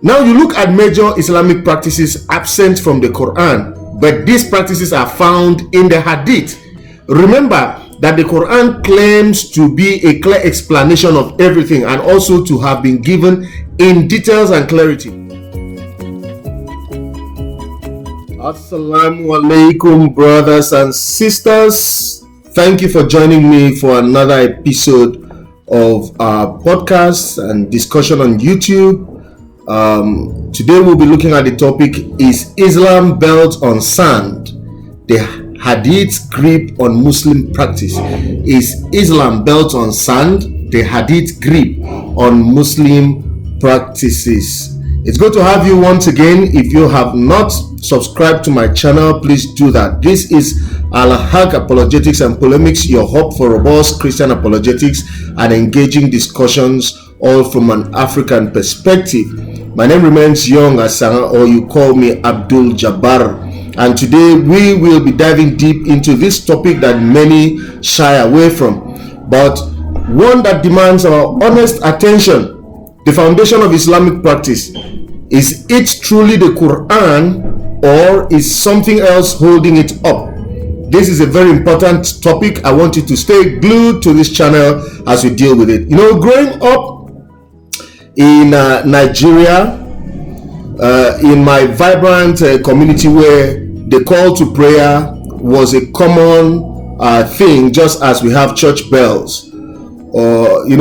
Now you look at major Islamic practices absent from the Quran, but these practices are found in the Hadith. Remember that the Quran claims to be a clear explanation of everything and also to have been given in details and clarity. Assalamu alaikum, brothers and sisters. Thank you for joining me for another episode of our podcast and discussion on YouTube. Today we'll be looking at the topic, is Islam built on sand? The Hadith's grip on Muslim practice. Is Islam built on sand? The Hadith grip on Muslim practices. It's good to have you once again. If you have not subscribed to my channel, please do that. This is Al-Haqq Apologetics and Polemics, your hub for robust Christian apologetics and engaging discussions, all from an African perspective. My name remains Young Asanga, or you call me Abdul Jabbar. And today we will be diving deep into this topic that many shy away from, but one that demands our honest attention. The foundation of Islamic practice. Is it truly the Quran, or is something else holding it up? This is a very important topic. I want you to stay glued to this channel as we deal with it. You know, growing up in Nigeria, in my vibrant community where the call to prayer was a common thing, just as we have church bells. We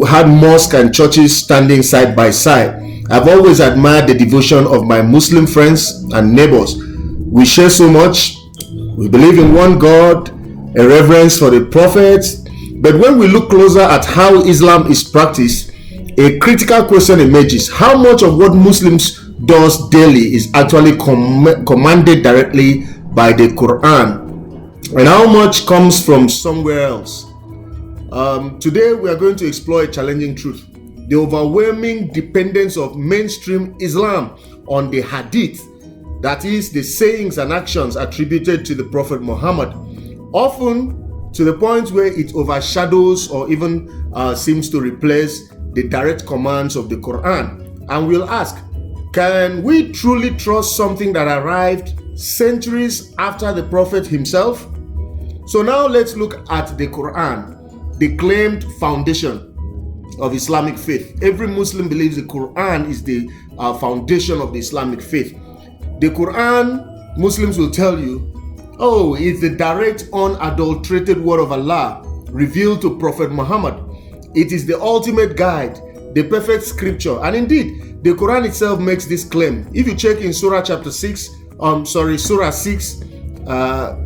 had mosque and churches standing side by side. I've always admired the devotion of my Muslim friends and neighbors. We share so much. We believe in one God, a reverence for the prophets. But when we look closer at how Islam is practiced, a critical question emerges. How much of what Muslims does daily is actually commanded directly by the Quran, and how much comes from somewhere else? Today we are going to explore a challenging truth: the overwhelming dependence of mainstream Islam on the Hadith, that is, the sayings and actions attributed to the Prophet Muhammad, often to the point where it overshadows or even seems to replace the direct commands of the Quran. And we'll ask, can we truly trust something that arrived centuries after the Prophet himself? So now let's look at the Quran, the claimed foundation of Islamic faith. Every Muslim believes the Quran is the foundation of the Islamic faith. The Quran, Muslims will tell you, it's the direct, unadulterated word of Allah revealed to Prophet Muhammad. It is the ultimate guide, the perfect scripture. And indeed, the Quran itself makes this claim. If you check in Surah 6,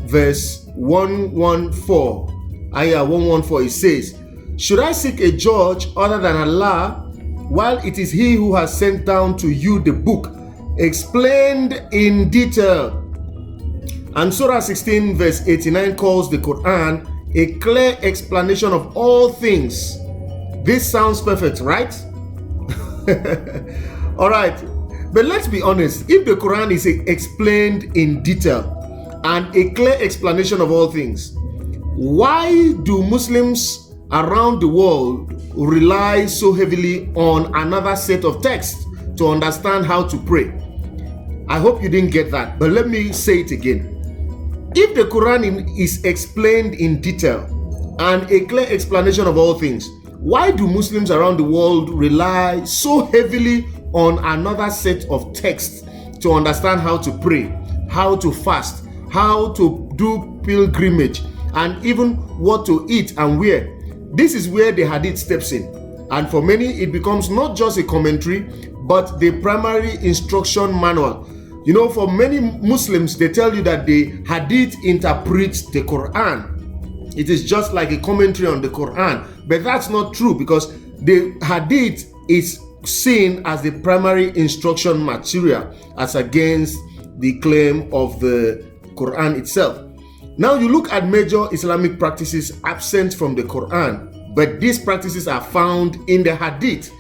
verse 114, ayah 114, it says, "Should I seek a judge other than Allah, while it is He who has sent down to you the book, explained in detail?" And Surah 16, verse 89 calls the Quran a clear explanation of all things. This sounds perfect, right? All right, but let's be honest. If the Quran is explained in detail and a clear explanation of all things, why do Muslims around the world rely so heavily on another set of texts to understand how to pray? I hope you didn't get that, but let me say it again. If the Quran is explained in detail and a clear explanation of all things, why do Muslims around the world rely so heavily on another set of texts to understand how to pray, how to fast, how to do pilgrimage, and even what to eat and where? This is where the Hadith steps in. And for many, it becomes not just a commentary, but the primary instruction manual. You know, for many Muslims, they tell you that the Hadith interprets the Quran. It is just like a commentary on the Quran. But that's not true, because the Hadith is seen as the primary instruction material as against the claim of the Quran itself. Now you look at major Islamic practices absent from the Quran, but these practices are found in the Hadith.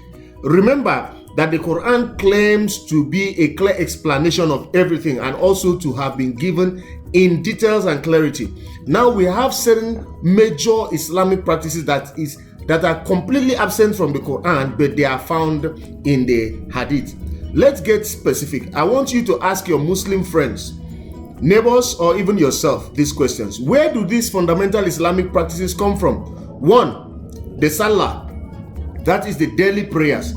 Remember that the Quran claims to be a clear explanation of everything and also to have been given in details and clarity. Now we have certain major Islamic practices that are completely absent from the Quran, but they are found in the Hadith. let's get specific. I want you to ask your Muslim friends, neighbors, or even yourself these questions. Where do these fundamental Islamic practices come from? 1, the Salah, that is the daily prayers.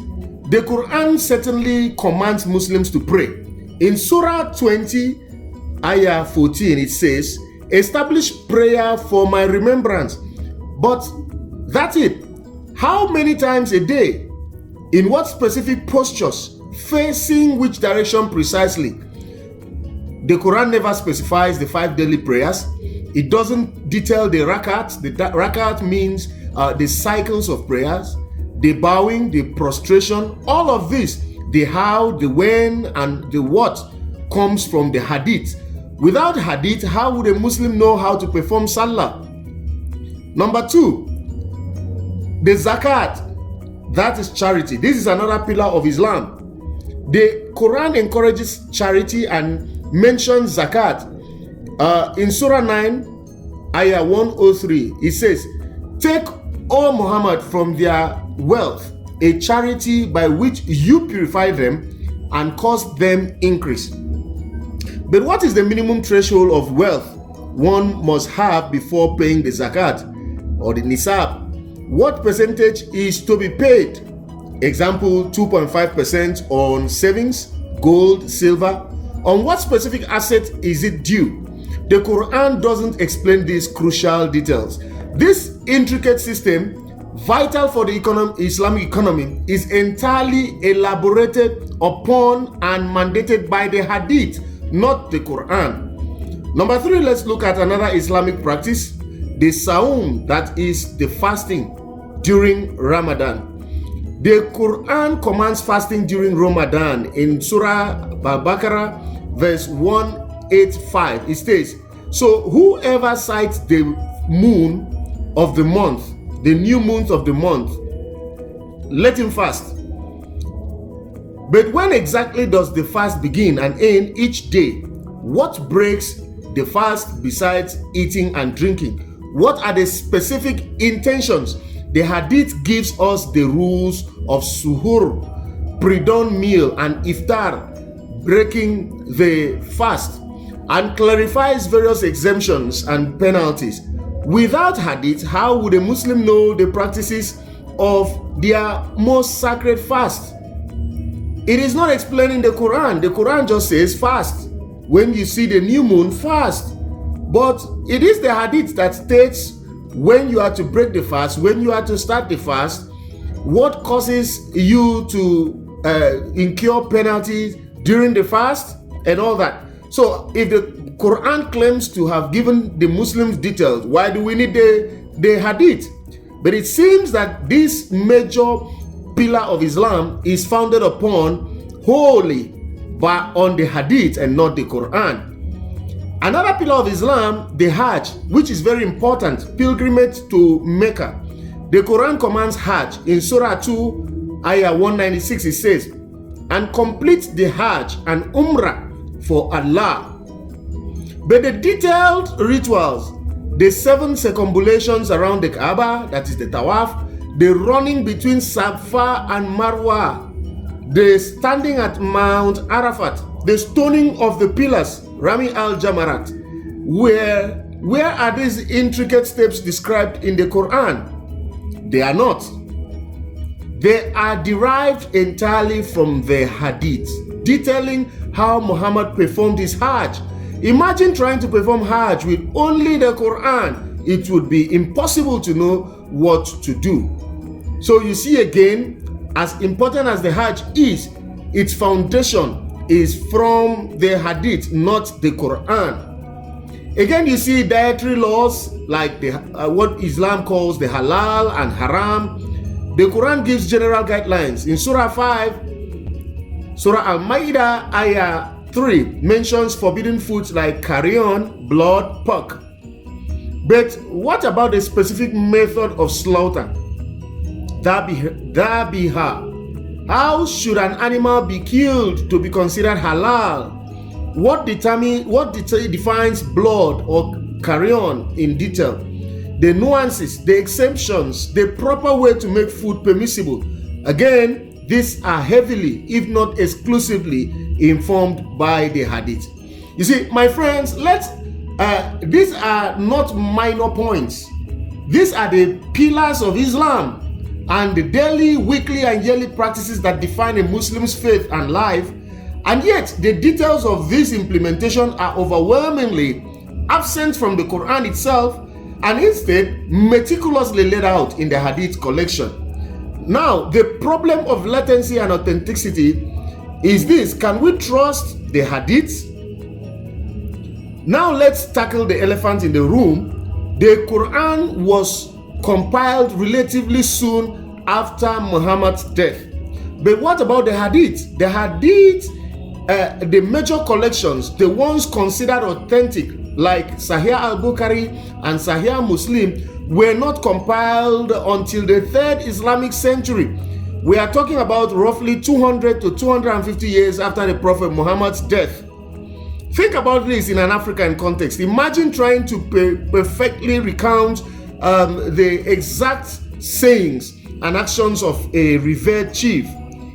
The Quran certainly commands Muslims to pray. In Surah 20, Ayah 14, it says, establish prayer for my remembrance. But that's it. How many times a day? In what specific postures? Facing which direction precisely? The Quran never specifies the 5 daily prayers. It doesn't detail the rakat. The rakat means the cycles of prayers, the bowing, the prostration, all of this, the how, the when, and the what comes from the Hadith. Without Hadith, how would a Muslim know how to perform Salah? Number 2, the zakat, that is charity. This is another pillar of Islam. The Quran encourages charity and mentions zakat. In Surah 9, Ayah 103, it says, take, O Muhammad, from their wealth a charity by which you purify them and cause them increase. But what is the minimum threshold of wealth one must have before paying the zakat or the nisab? What percentage is to be paid? Example, 2.5% on savings, gold, silver. On what specific asset is it due? The Quran doesn't explain these crucial details. This intricate system, vital for the Islamic economy, is entirely elaborated upon and mandated by the Hadith, not the Quran. Number 3, let's look at another Islamic practice, the Saum, that is the fasting during Ramadan. The Quran commands fasting during Ramadan. In Surah Al-Baqarah, verse 185, it states, so whoever sights the moon of the month, the new month of the month, let him fast. But when exactly does the fast begin and end each day? What breaks the fast besides eating and drinking? What are the specific intentions? The Hadith gives us the rules of suhoor, pre-dawn meal, and iftar, breaking the fast, and clarifies various exemptions and penalties. Without Hadith, how would a Muslim know the practices of their most sacred fast? It is not explained in the Quran. The Quran just says fast. When you see the new moon, fast. But it is the Hadith that states when you are to break the fast, when you are to start the fast, what causes you to incur penalties during the fast, and all that. So if the Quran claims to have given the Muslims details, why do we need the Hadith? But it seems that this major pillar of Islam is founded upon wholly on the Hadith and not the Quran. Another pillar of Islam, the Hajj, which is very important, pilgrimage to Mecca. The Quran commands Hajj. In Surah 2, Ayah 196, it says, and complete the Hajj and Umrah for Allah. But the detailed rituals, the 7 circumambulations around the Kaaba, that is the Tawaf, the running between Safa and Marwa, the standing at Mount Arafat, the stoning of the pillars, Rami al-Jamarat, where are these intricate steps described in the Quran? They are not. They are derived entirely from the Hadith, detailing how Muhammad performed his Hajj. Imagine trying to perform Hajj with only the Quran. It would be impossible to know what to do. So you see again, as important as the Hajj is, its foundation is from the Hadith, not the Quran. Again, you see dietary laws like what Islam calls the halal and haram. The Quran gives general guidelines. In Surah 5, Surah Al-Ma'idah, Ayah 3 mentions forbidden foods like carrion, blood, pork. But what about the specific method of slaughter? Dhabiha. How should an animal be killed to be considered halal? What defines blood or carrion in detail? The nuances, the exemptions, the proper way to make food permissible. Again, these are heavily, if not exclusively, informed by the Hadith. You see, my friends, these are not minor points. These are the pillars of Islam and the daily, weekly, and yearly practices that define a Muslim's faith and life. And yet, the details of this implementation are overwhelmingly absent from the Quran itself, and instead meticulously laid out in the Hadith collection. Now, the problem of latency and authenticity is this: can we trust the Hadiths? Now let's tackle the elephant in the room. The Quran was compiled relatively soon after Muhammad's death. But what about the Hadith? The Hadith, the major collections, the ones considered authentic, like Sahih al-Bukhari and Sahih Muslim, were not compiled until the 3rd Islamic century. We are talking about roughly 200 to 250 years after the Prophet Muhammad's death. Think about this in an African context. Imagine trying to perfectly recount the exact sayings and actions of a revered chief,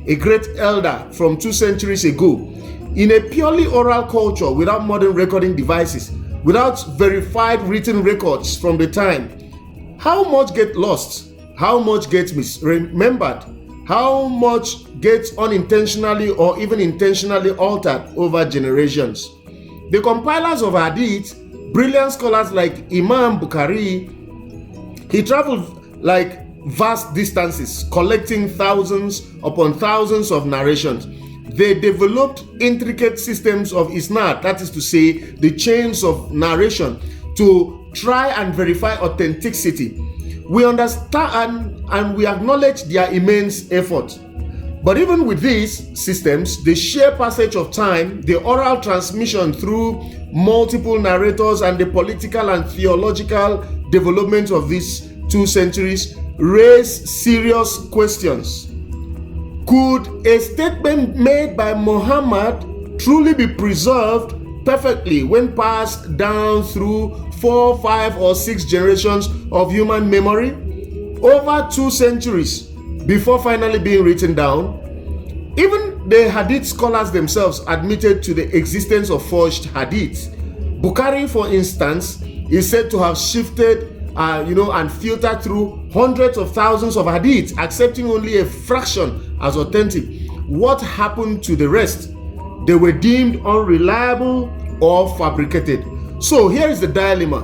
a great elder from 2 centuries ago, in a purely oral culture without modern recording devices, without verified written records from the time. How much gets lost? How much gets misremembered? How much gets unintentionally or even intentionally altered over generations? The compilers of Hadith, brilliant scholars like Imam Bukhari, he traveled like vast distances, collecting thousands upon thousands of narrations. They developed intricate systems of isnad, that is to say, the chains of narration, to try and verify authenticity. We understand and we acknowledge their immense effort. But even with these systems, the sheer passage of time, the oral transmission through multiple narrators, and the political and theological development of these 2 centuries raise serious questions. Could a statement made by Muhammad truly be preserved perfectly when passed down through 4, 5, or 6 generations of human memory over 2 centuries before finally being written down? Even the Hadith scholars themselves admitted to the existence of forged Hadith. Bukhari, for instance, is said to have shifted and filtered through hundreds of thousands of Hadith, accepting only a fraction as authentic. What happened to the rest? They were deemed unreliable or fabricated. So here is the dilemma.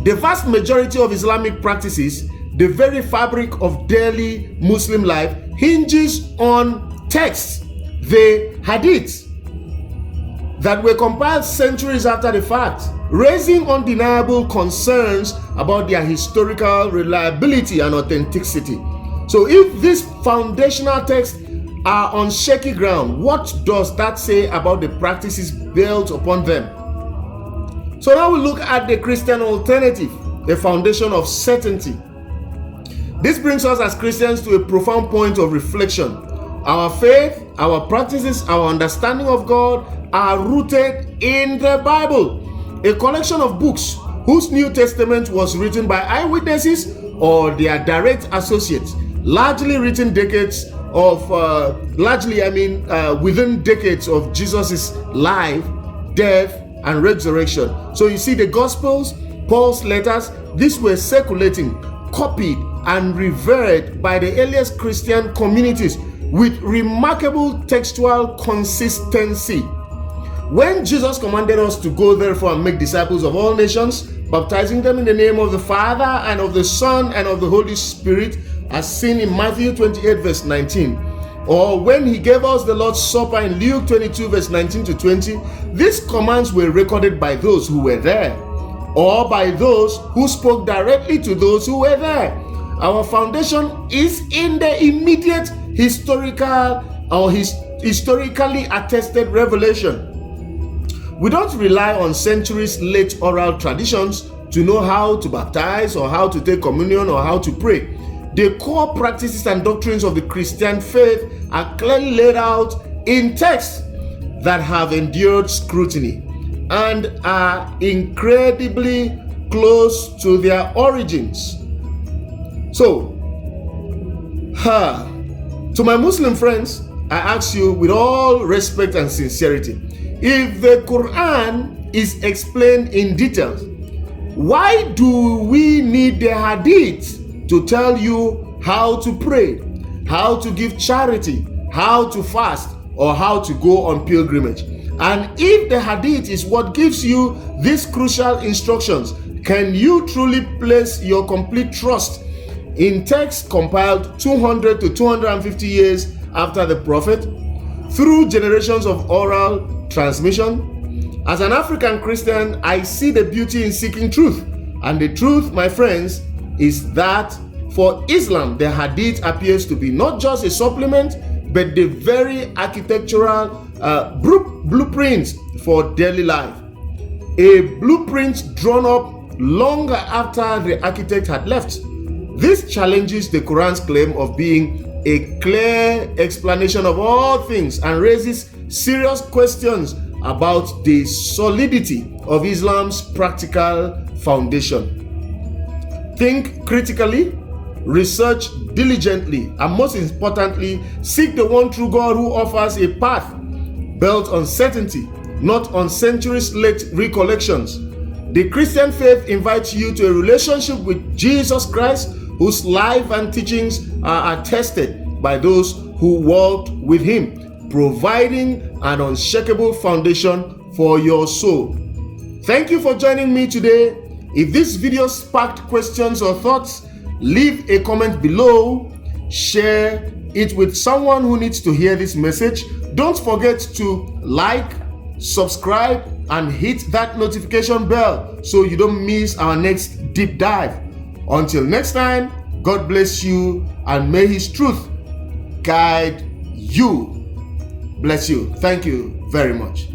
The vast majority of Islamic practices, the very fabric of daily Muslim life, hinges on texts, the Hadiths, that were compiled centuries after the fact, raising undeniable concerns about their historical reliability and authenticity. So if these foundational texts are on shaky ground, what does that say about the practices built upon them? So now we look at the Christian alternative, the foundation of certainty. This brings us as Christians to a profound point of reflection. Our faith, our practices, our understanding of God are rooted in the Bible, a collection of books whose New Testament was written by eyewitnesses or their direct associates, largely written within decades of Jesus's life, death, and resurrection. So you see, the Gospels, Paul's letters, these were circulating, copied, and revered by the earliest Christian communities with remarkable textual consistency. When Jesus commanded us to go therefore and make disciples of all nations, baptizing them in the name of the Father and of the Son and of the Holy Spirit, as seen in Matthew 28 verse 19, or when he gave us the Lord's Supper in Luke 22 verse 19 to 20, these commands were recorded by those who were there, or by those who spoke directly to those who were there. Our foundation is in the immediate historically attested revelation. We don't rely on centuries late oral traditions to know how to baptize or how to take communion or how to pray. The core practices and doctrines of the Christian faith are clearly laid out in texts that have endured scrutiny and are incredibly close to their origins. So, To my Muslim friends, I ask you with all respect and sincerity, if the Quran is explained in details, why do we need the Hadith to tell you how to pray, how to give charity, how to fast, or how to go on pilgrimage? And if the Hadith is what gives you these crucial instructions, can you truly place your complete trust in texts compiled 200 to 250 years after the Prophet, through generations of oral transmission? As an African Christian, I see the beauty in seeking truth. And the truth, my friends, is that for Islam, the Hadith appears to be not just a supplement, but the very architectural blueprint for daily life. A blueprint drawn up longer after the architect had left. This challenges the Quran's claim of being a clear explanation of all things and raises serious questions about the solidity of Islam's practical foundation. Think critically, research diligently, and most importantly, seek the one true God who offers a path built on certainty, not on centuries-late recollections. The Christian faith invites you to a relationship with Jesus Christ, whose life and teachings are attested by those who walked with him, providing an unshakable foundation for your soul. Thank you for joining me today. If this video sparked questions or thoughts, leave a comment below, share it with someone who needs to hear this message. Don't forget to like, subscribe, and hit that notification bell so you don't miss our next deep dive. Until next time, God bless you and may his truth guide you. Bless you. Thank you very much.